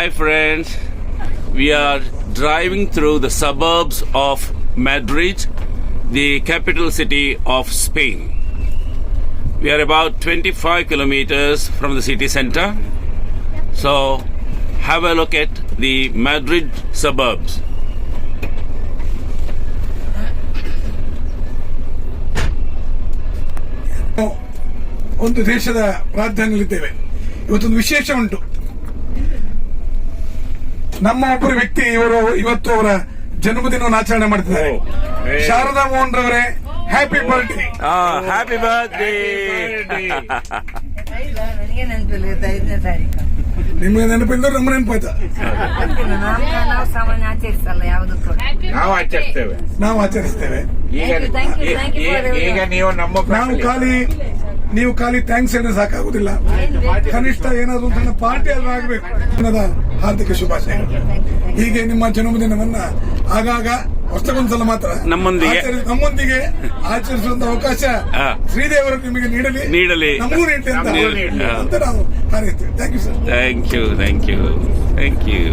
Hi friends, we are driving through the suburbs of Madrid, the capital city of Spain. We are about 25 kilometers from the city center. So have a look at the Madrid suburbs. ಒಂದು ದೇಶದ ರಾಜಧಾನಿಯಲ್ಲಿದ್ದೇವೆ. ಇವತ್ತೊಂದು ವಿಶೇಷ ಉಂಟು. ನಮ್ಮ ಒಬ್ಬರು ವ್ಯಕ್ತಿ ಇವತ್ತು ಅವರ ಜನ್ಮದಿನವನ್ನು ಆಚರಣೆ ಮಾಡ್ತಿದ್ದಾರೆ. ಶಾರದಾ ಮೋಹನ್ ರವರೇ, ಹ್ಯಾಪಿ ಬರ್ತ್ಡೇ. Happy birthday. ನಿಮಗೆ ನೆನಪಿಲ್ಲ, ನಮ್ಮ ನೆನಪಾಯ್ತಾ? ನಾವು ಆಚರಿಸ್ತೇವೆ. ನೀವು ಖಾಲಿ ಥ್ಯಾಂಕ್ಸ್ ಹೇಳಿದ್ರೆ ಸಾಕಾಗುದಿಲ್ಲ, ಕನಿಷ್ಠ ಏನಾದ್ರು ಸಣ್ಣ ಪಾರ್ಟಿ ಆದ್ರೂ ಆಗಬೇಕು. ಹಾರ್ದಿಕ ಶುಭಾಶಯಗಳು. ಹೀಗೆ ನಿಮ್ಮ ಜನ್ಮದಿನವನ್ನ ಆಗಾಗ ವರ್ಷಕ್ಕೊಂದ್ಸಲ ಮಾತ್ರ ನಮ್ಮೊಂದಿಗೆ ಆಚರಿಸುವಂತ ಅವಕಾಶ ಶ್ರೀದೇವರು ನಿಮಗೆ ನೀಡಲಿ, ನಮಗೂ ನೀಡಲಿ ಅಂತ ನಾವು ಹಾರೈಸ್ತೇವೆ. Thank you sir. Thank you.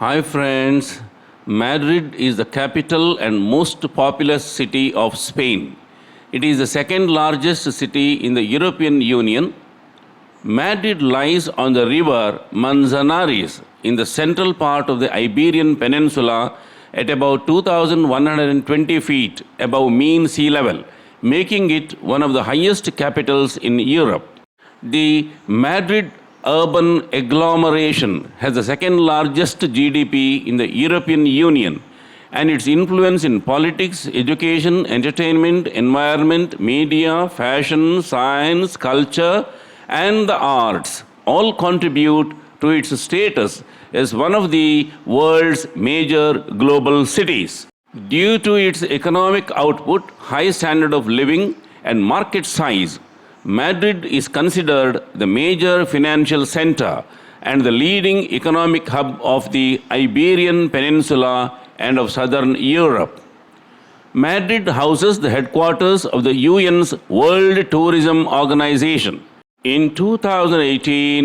Hi friends, Madrid is the capital and most populous city of Spain. It is the second largest city in the European Union. Madrid lies on the river Manzanares in the central part of the Iberian Peninsula at about 2,120 feet above mean sea level, making it one of the highest capitals in Europe. The Madrid urban agglomeration has the second largest GDP in the European Union, and its influence in politics, education, entertainment, environment, media, fashion, science, culture, and the arts all contribute to its status as one of the world's major global cities. Due to its economic output, high standard of living, and market size, Madrid is considered the major financial center and the leading economic hub of the Iberian Peninsula and of southern Europe. Madrid houses the headquarters of the UN's World Tourism Organization. In 2018,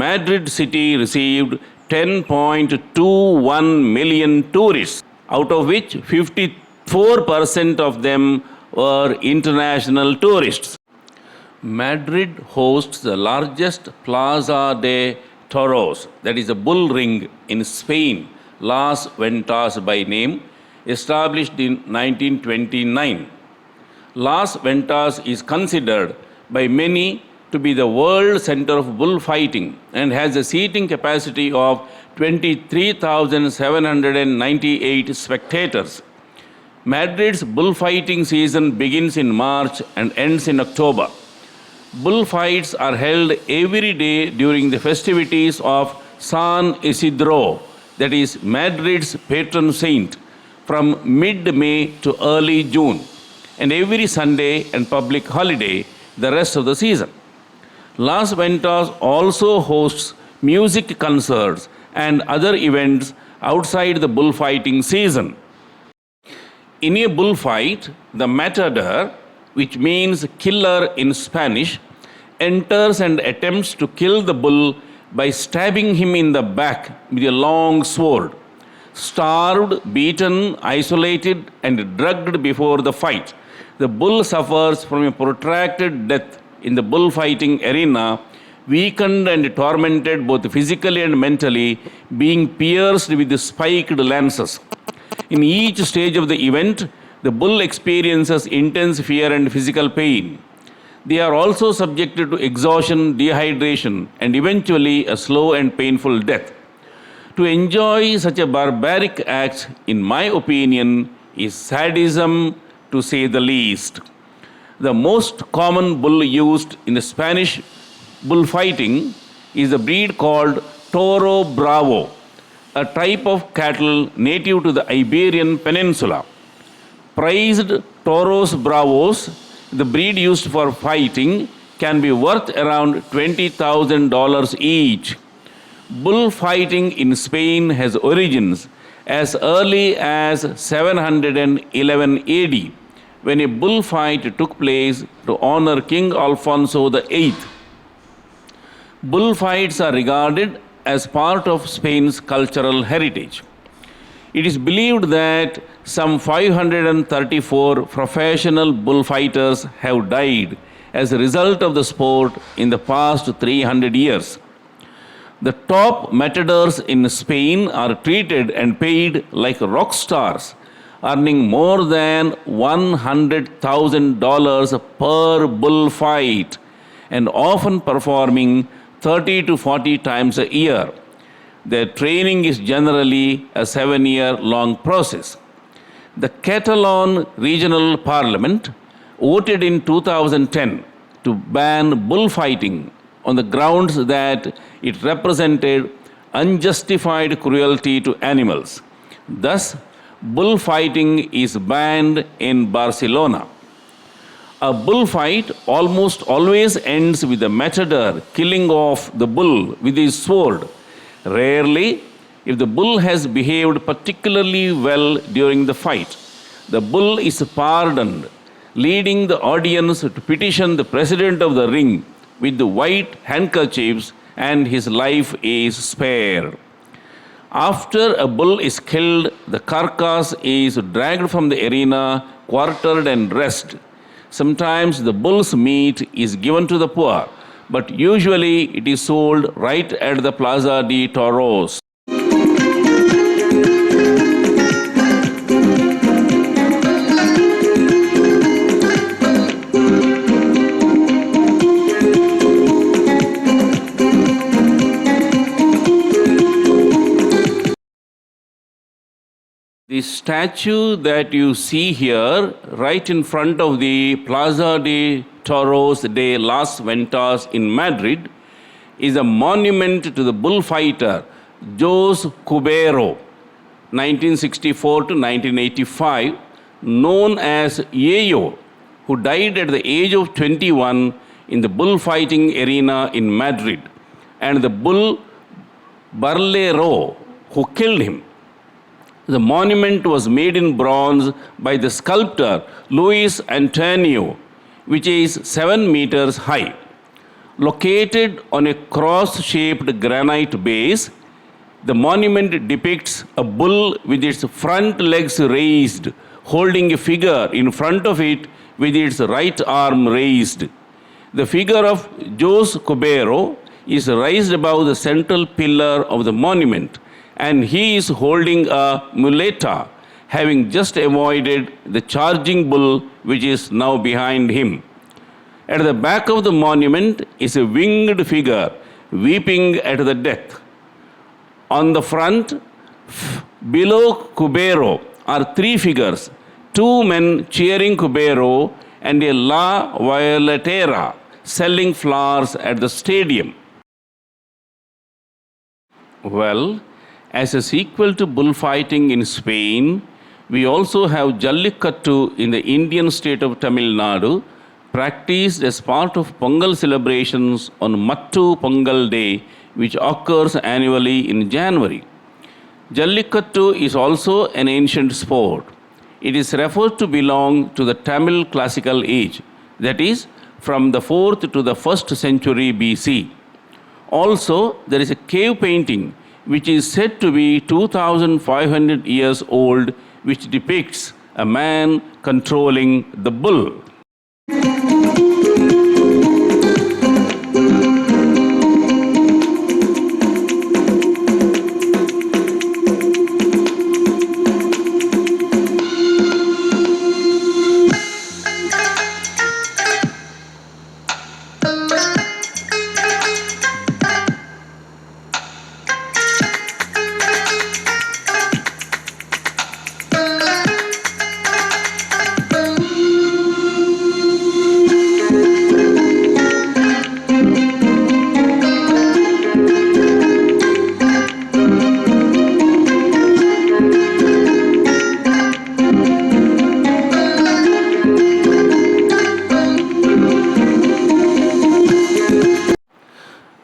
Madrid city received 10.21 million tourists, out of which 54% of them were international tourists. Madrid hosts the largest Plaza de Toros, that is a bull ring in Spain, Las Ventas by name, established in 1929. Las Ventas is considered by many to be the world center of bullfighting and has a seating capacity of 23,798 spectators. Madrid's bullfighting season begins in March and ends in October. Bullfights are held every day during the festivities of San Isidro, that is Madrid's patron saint, from mid-May to early June, and every Sunday and public holiday the rest of the season. Las Ventas also hosts music concerts and other events outside the bullfighting season. In a bullfight, the matador, which means killer in Spanish, enters and attempts to kill the bull by stabbing him in the back with a long sword. Starved, beaten, isolated, and drugged before the fight, the bull suffers from a protracted death in the bullfighting arena, weakened and tormented both physically and mentally, being pierced with spiked lances. In each stage of the event, the bull experiences intense fear and physical pain. They are also subjected to exhaustion, dehydration, and eventually a slow and painful death. To enjoy such a barbaric act, in my opinion, is sadism, to say the least. The most common bull used in the Spanish bullfighting is the breed called Toro Bravo, a type of cattle native to the Iberian Peninsula. Prized Toros Bravos, the breed used for fighting, can be worth around $20,000 each. Bullfighting in Spain has origins as early as 711 AD, when a bullfight took place to honor King Alfonso VIII. Bullfights are regarded as part of Spain's cultural heritage. It is believed that some 534 professional bullfighters have died as a result of the sport in the past 300 years. The top matadors in Spain are treated and paid like rock stars, earning more than $100,000 per bullfight and often performing 30 to 40 times a year. Their training is generally a 7-year-long process. The Catalan Regional Parliament voted in 2010 to ban bullfighting on the grounds that it represented unjustified cruelty to animals. Thus, bullfighting is banned in Barcelona. A bullfight almost always ends with the matador killing off the bull with his sword. Rarely, if the bull has behaved particularly well during the fight, the bull is pardoned, leading the audience to petition the president of the ring with the white handkerchiefs, and his life is spared. After a bull is killed, the carcass is dragged from the arena, quartered and dressed. Sometimes the bull's meat is given to the poor, but usually it is sold right at the Plaza de Toros. The statue that you see here, right in front of the Plaza de Toros de las Ventas in Madrid, is a monument to the bullfighter Jose Cubero, 1964 to 1985, known as Yayo, who died at the age of 21 in the bullfighting arena in Madrid, and the bull Barlero, who killed him. The monument was made in bronze by the sculptor Luis Antonio, which is 7 meters high. Located on a cross-shaped granite base, the monument depicts a bull with its front legs raised, holding a figure in front of it with its right arm raised. The figure of Jose Cubero is raised above the central pillar of the monument, and he is holding a muleta, having just avoided the charging bull which is now behind him. At the back of the monument is a winged figure weeping at the death. On the front, below Cubero, are 3 figures, 2 men cheering Cubero and a La Violetera selling flowers at the stadium. Well, as a sequel to bullfighting in Spain, we also have Jallikattu in the Indian state of Tamil Nadu, practiced as part of Pongal celebrations on Mattu Pongal Day, which occurs annually in January. Jallikattu is also an ancient sport. It is referred to belong to the Tamil classical age, that is, from the 4th to the 1st century BC. Also, there is a cave painting which is said to be 2,500 years old, which depicts a man controlling the bull.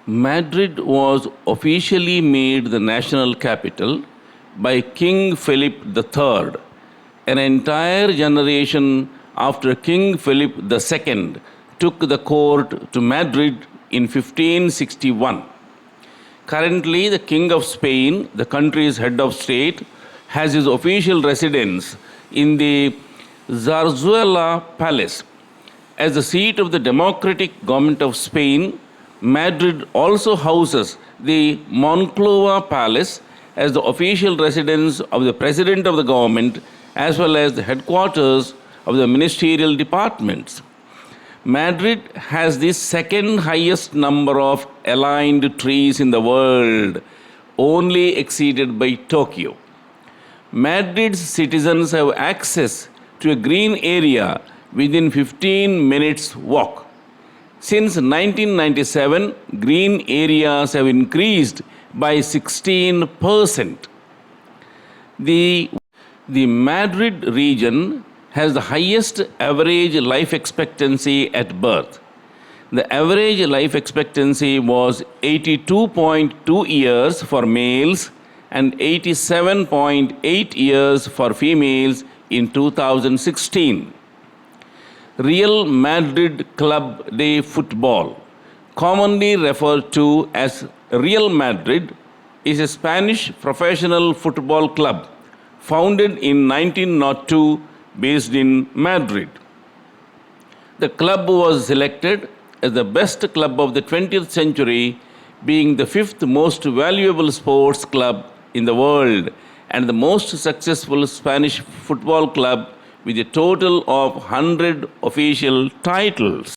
Madrid was officially made the national capital by King Philip III. An entire generation after King Philip II took the court to Madrid in 1561. Currently, the King of Spain, the country's head of state, has his official residence in the Zarzuela Palace. As the seat of the democratic government of Spain, Madrid also houses the Moncloa Palace as the official residence of the president of the government as well as the headquarters of the ministerial departments. Madrid has the second highest number of aligned trees in the world, only exceeded by Tokyo. Madrid's citizens have access to a green area within 15 minutes walk. Since 1997, green areas have increased by 16%. The Madrid region has the highest average life expectancy at birth. The average life expectancy was 82.2 years for males and 87.8 years for females in 2016. Real Madrid Club de Football, commonly referred to as Real Madrid, is a Spanish professional football club founded in 1902 based in Madrid. The club was selected as the best club of the 20th century, being the fifth most valuable sports club in the world and the most successful Spanish football club with a total of 100 official titles.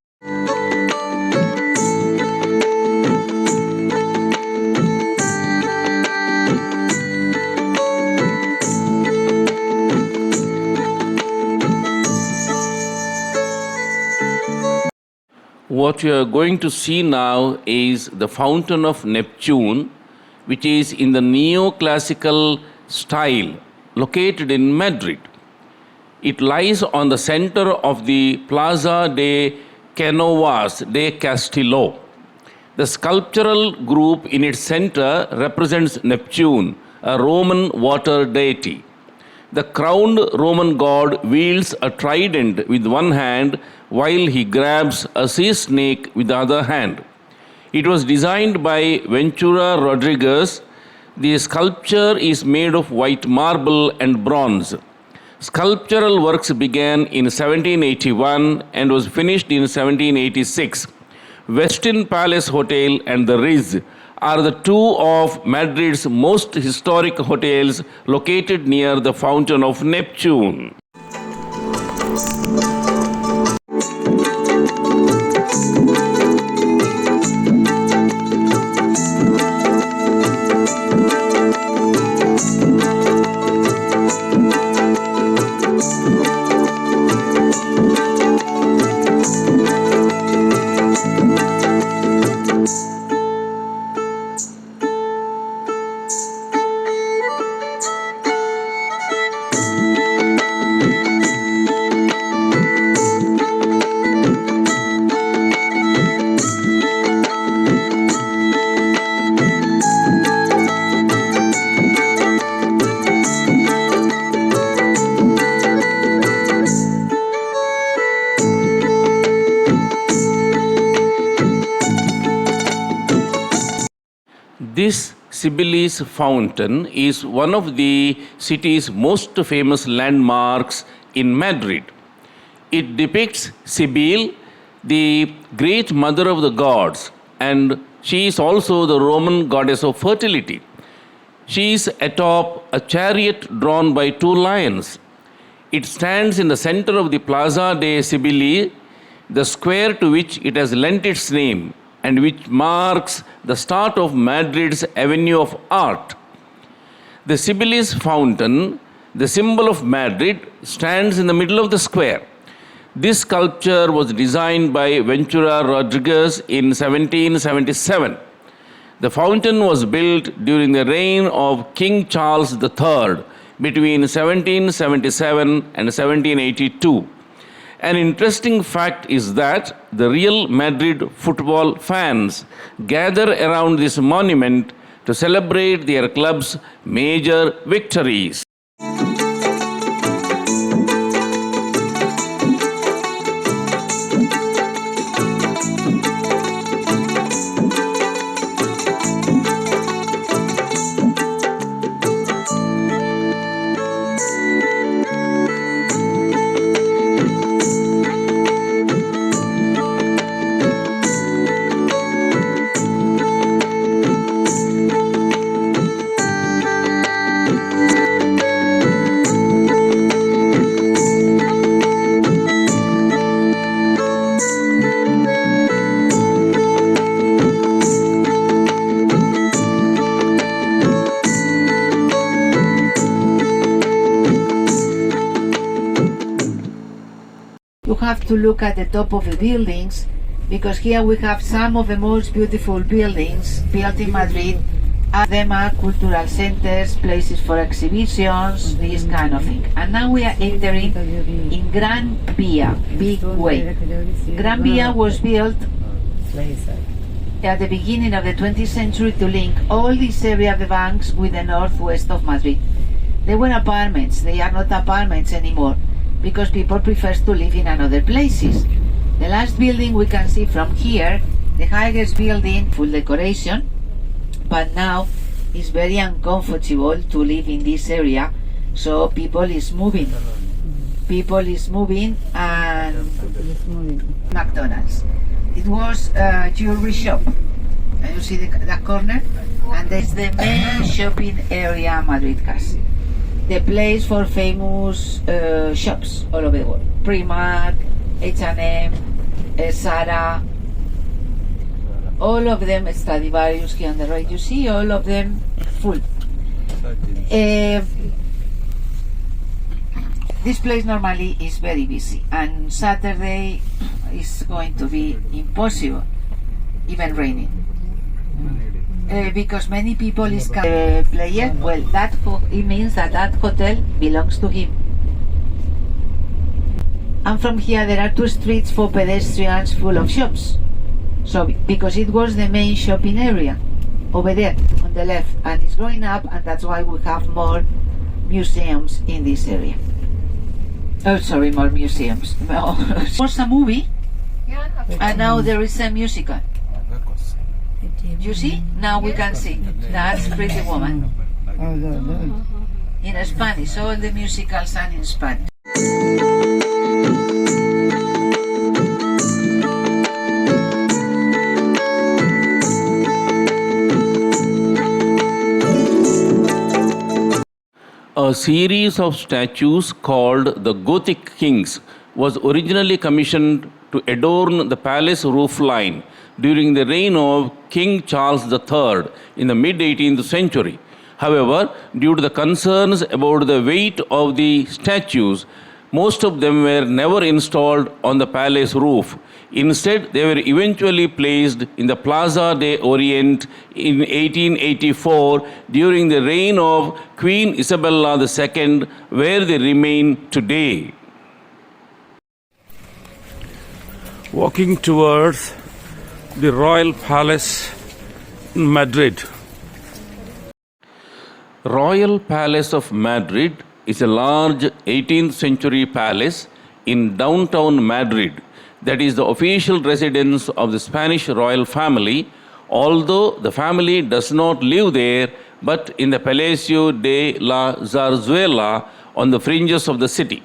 What you are going to see now is the Fountain of Neptune, which is in the neoclassical style, located in Madrid. It lies on the center of the Plaza de Canovas de Castillo. The sculptural group in its center represents Neptune, a Roman water deity. The crowned Roman god wields a trident with one hand while he grabs a sea snake with the other hand. It was designed by Ventura Rodriguez. The sculpture is made of white marble and bronze. Sculptural works began in 1781 and was finished in 1786. Westin Palace Hotel and the Riz are the two of Madrid's most historic hotels located near the Fountain of Neptune. This Sibyllis fountain is one of the city's most famous landmarks in Madrid. It depicts Sibyl, the great mother of the gods, and she is also the Roman goddess of fertility. She is atop a chariot drawn by two lions. It stands in the center of the Plaza de Sibylli, the square to which it has lent its name, and which marks the start of Madrid's Avenue of Art. The Sibyllis fountain, the symbol of Madrid, stands in the middle of the square. This sculpture was designed by Ventura Rodriguez in 1777. The fountain was built during the reign of King Charles III between 1777 and 1782. An interesting fact is that the Real Madrid football fans gather around this monument to celebrate their club's major victories. You have to look at the top of the buildings, because here we have some of the most beautiful buildings built in Madrid. Them are cultural centers, places for exhibitions, this kind of thing. And now we are entering in Gran Via, big way. Gran Via was built at the beginning of the 20th century to link all this area of the banks with the northwest of Madrid. They were apartments. They are not apartments anymore, because people prefer to live in other places. The last building we can see from here, the highest building, full decoration, but now it's very uncomfortable to live in this area, so people is moving. People is moving, and McDonald's. It was a jewelry shop, and you see that corner, and that's the main shopping area Madrid has. The place for famous shops all over the world. Primark, H&M, Zara, all of them, Stradivarius here on the right, you see, all of them full. This place normally is very busy, and Saturday is going to be impossible, even raining. Because many people is player, well, it means that hotel belongs to him. And from here there are 2 streets for pedestrians full of shops. So because it was the main shopping area over there on the left, and it's going up, and that's why we have more museums in this area. Oh, sorry, more museums. It was a movie, and now there is a musical. You see? Now we can see. That's Pretty Woman. In Spanish, all the musicals are in Spanish. A series of statues called the Gothic Kings was originally commissioned to adorn the palace roofline during the reign of King Charles III in the mid-18th century. However, due to the concerns about the weight of the statues, most of them were never installed on the palace roof. Instead, they were eventually placed in the Plaza de Orient in 1884 during the reign of Queen Isabella II, where they remain today. Walking towards the Royal Palace in Madrid. Royal Palace of Madrid is a large 18th century palace in downtown Madrid that is the official residence of the Spanish royal family, although the family does not live there but in the Palacio de la Zarzuela on the fringes of the city.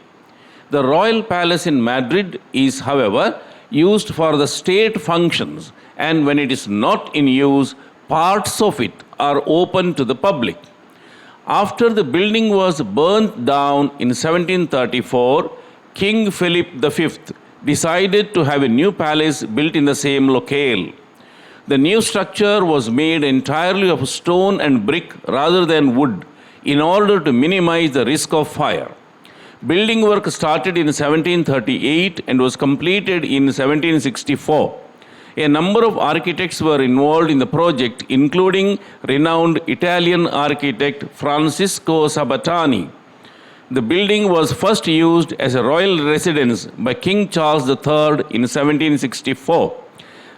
The royal palace in Madrid is, however, used for the state functions, and when it is not in use, parts of it are open to the public. After the building was burnt down in 1734, King Philip V decided to have a new palace built in the same locale. The new structure was made entirely of stone and brick rather than wood in order to minimize the risk of fire. Building work started in 1738 and was completed in 1764. A number of architects were involved in the project, including renowned Italian architect Francesco Sabatani. The building was first used as a royal residence by King Charles III in 1764.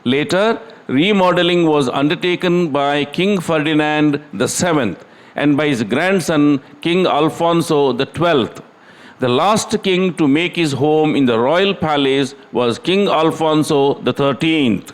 Later, remodeling was undertaken by King Ferdinand VII and by his grandson, King Alfonso XII. The last king to make his home in the royal palace was King Alfonso XIII.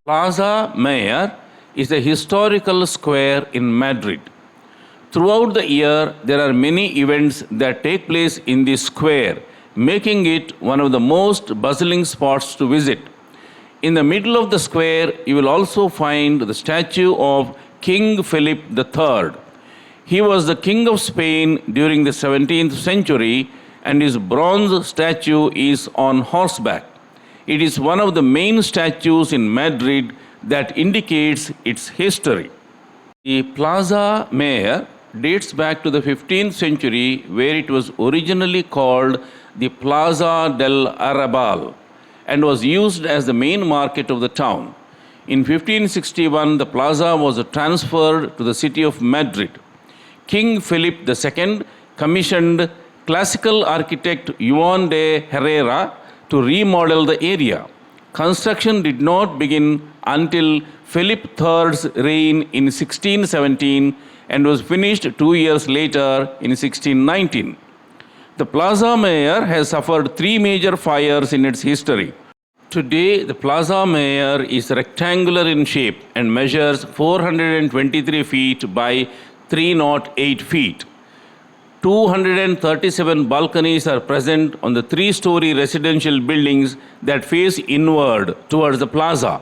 Plaza Mayor is a historical square in Madrid. Throughout the year, there are many events that take place in this square, making it one of the most bustling spots to visit. In the middle of the square, you will also find the statue of King Philip III. He was the King of Spain during the 17th century, and his bronze statue is on horseback. It is one of the main statues in Madrid that indicates its history. The Plaza Mayor dates back to the 15th century, where it was originally called the Plaza del Arrabal and was used as the main market of the town. In 1561, the plaza was transferred to the city of Madrid. King Philip II commissioned classical architect Juan de Herrera to remodel the area. Construction did not begin until Philip III's reign in 1617 and was finished 2 years later in 1619. The Plaza Mayor has suffered 3 major fires in its history. Today, the Plaza Mayor is rectangular in shape and measures 423 feet by 308 feet. 237 balconies are present on the 3-story residential buildings that face inward towards the plaza.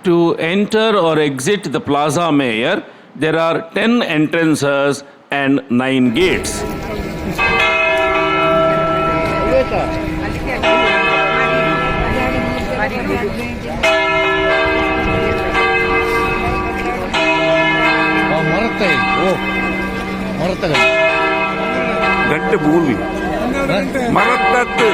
To enter or exit the Plaza Mayor, there are 10 entrances and 9 gates. രണ്ട് ഭൂമി മറത്തത്ത്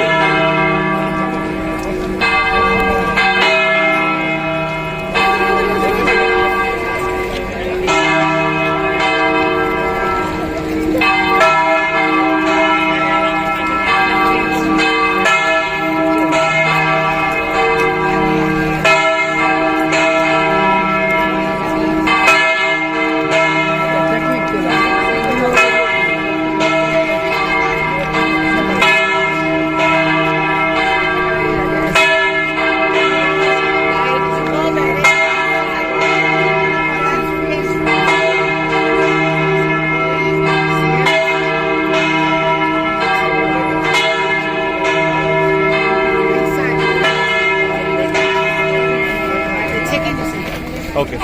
Okay.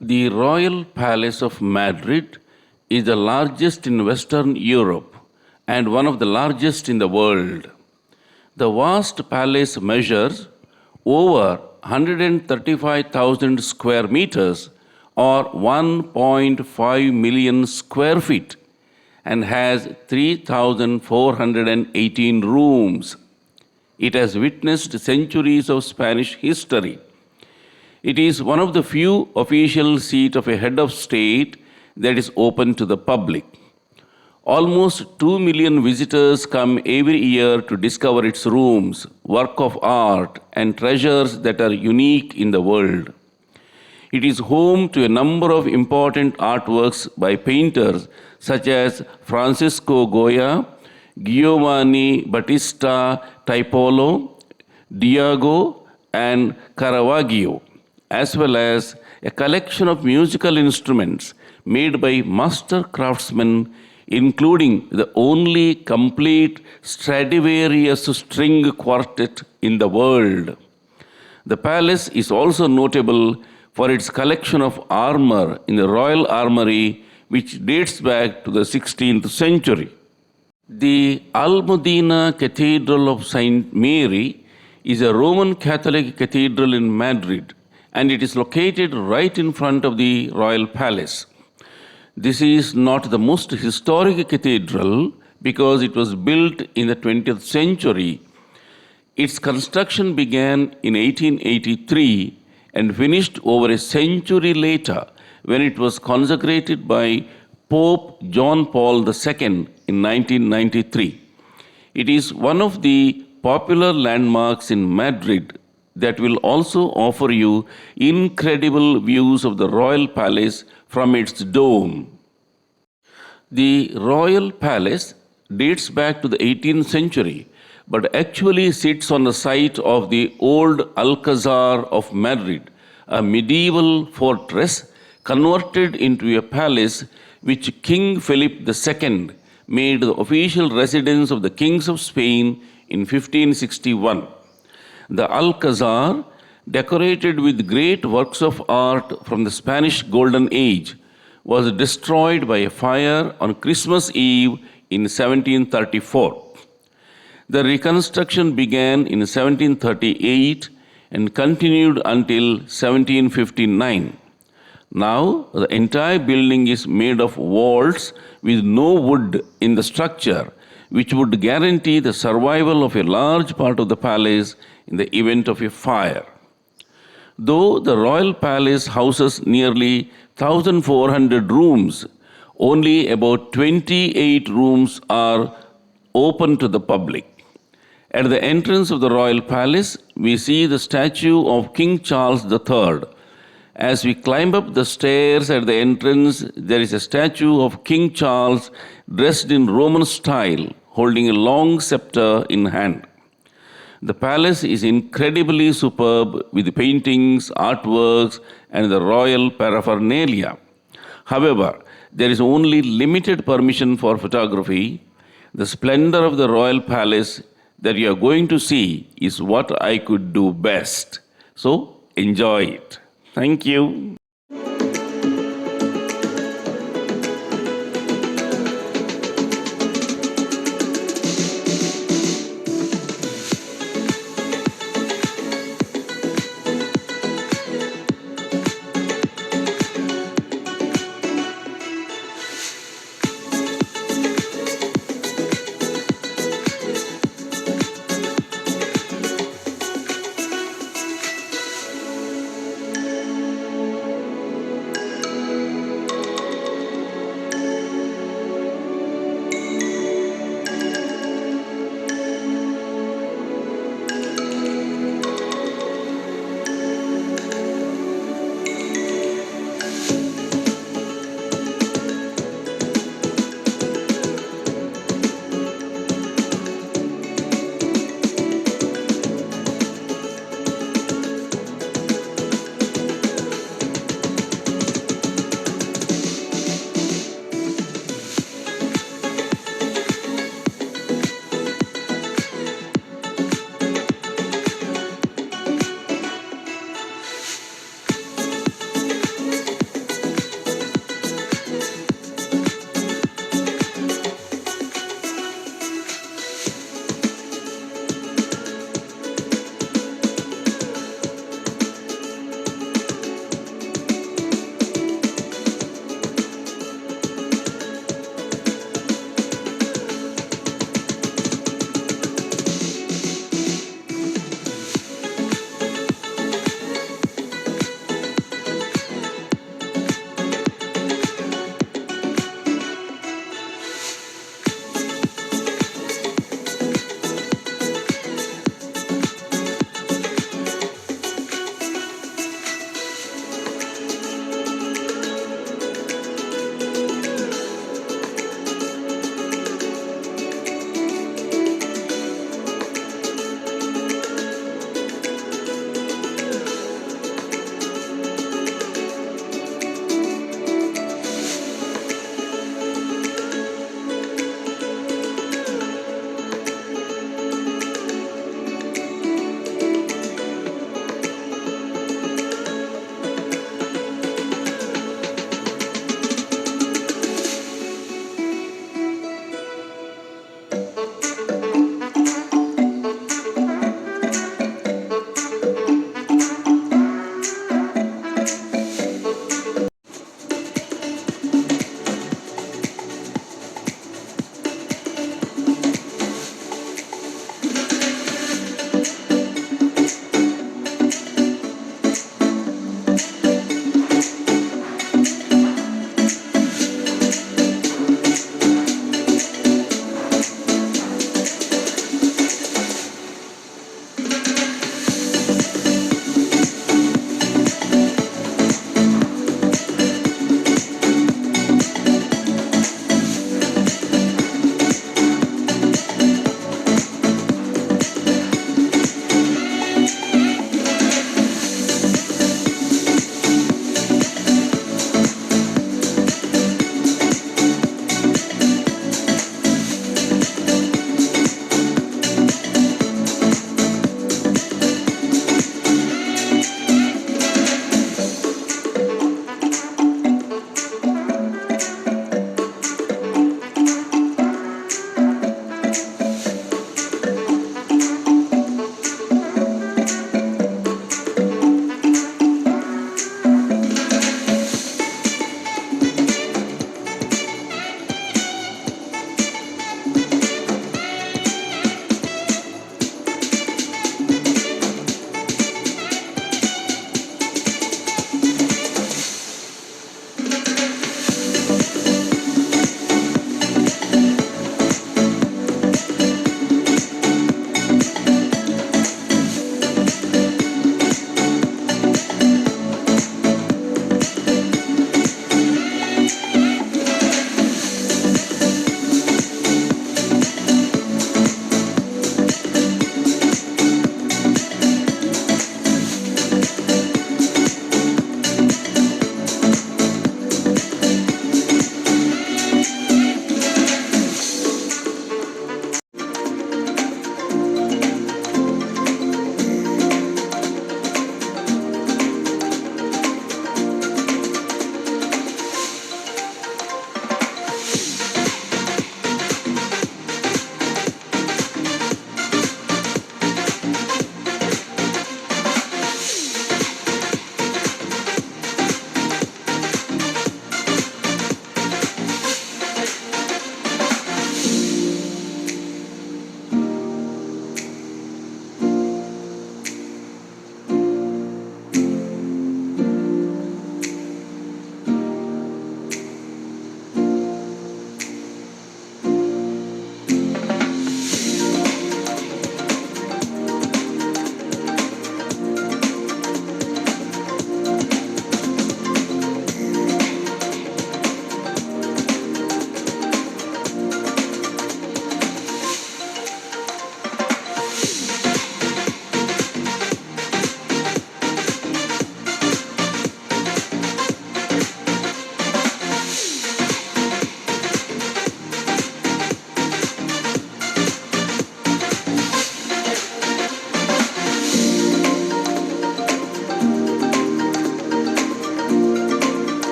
The Royal Palace of Madrid is the largest in Western Europe and one of the largest in the world. The vast palace measures over 135,000 square meters or 1.5 million square feet and has 3,418 rooms. It has witnessed centuries of Spanish history. It is one of the few official seats of a head of state that is open to the public. Almost 2 million visitors come every year to discover its rooms, work of art, and treasures that are unique in the world. It is home to a number of important artworks by painters such as Francisco Goya, Giovanni Battista Tiepolo, Diego, and Caravaggio, as well as a collection of musical instruments made by master craftsmen, including the only complete Stradivarius string quartet in the world. The palace is also notable for its collection of armor in the Royal Armory, which dates back to the 16th century. The Almudena Cathedral of St. Mary is a Roman Catholic cathedral in Madrid, and it is located right in front of the Royal Palace. This is not the most historic cathedral because it was built in the 20th century. Its construction began in 1883 and finished over a century later when it was consecrated by Pope John Paul II in 1993. It is one of the popular landmarks in Madrid that will also offer you incredible views of the Royal Palace from its dome. The Royal Palace dates back to the 18th century, but actually sits on the site of the old Alcazar of Madrid, a medieval fortress converted into a palace which King Philip II made the official residence of the kings of Spain in 1561. The Alcazar, decorated with great works of art from the Spanish Golden Age, was destroyed by a fire on Christmas Eve in 1734. The reconstruction began in 1738 and continued until 1759. Now, the entire building is made of walls with no wood in the structure, which would guarantee the survival of a large part of the palace in the event of a fire. Though the royal palace houses nearly 1,400 rooms, only about 28 rooms are open to the public. At the entrance of the royal palace, we see the statue of King Charles III. As we climb up the stairs at the entrance, there is a statue of King Charles dressed in Roman style, holding a long scepter in hand. The palace is incredibly superb with paintings, artworks, and the royal paraphernalia. However, there is only limited permission for photography. The splendor of the royal palace that you are going to see is what I could do best. So, enjoy it. Thank you.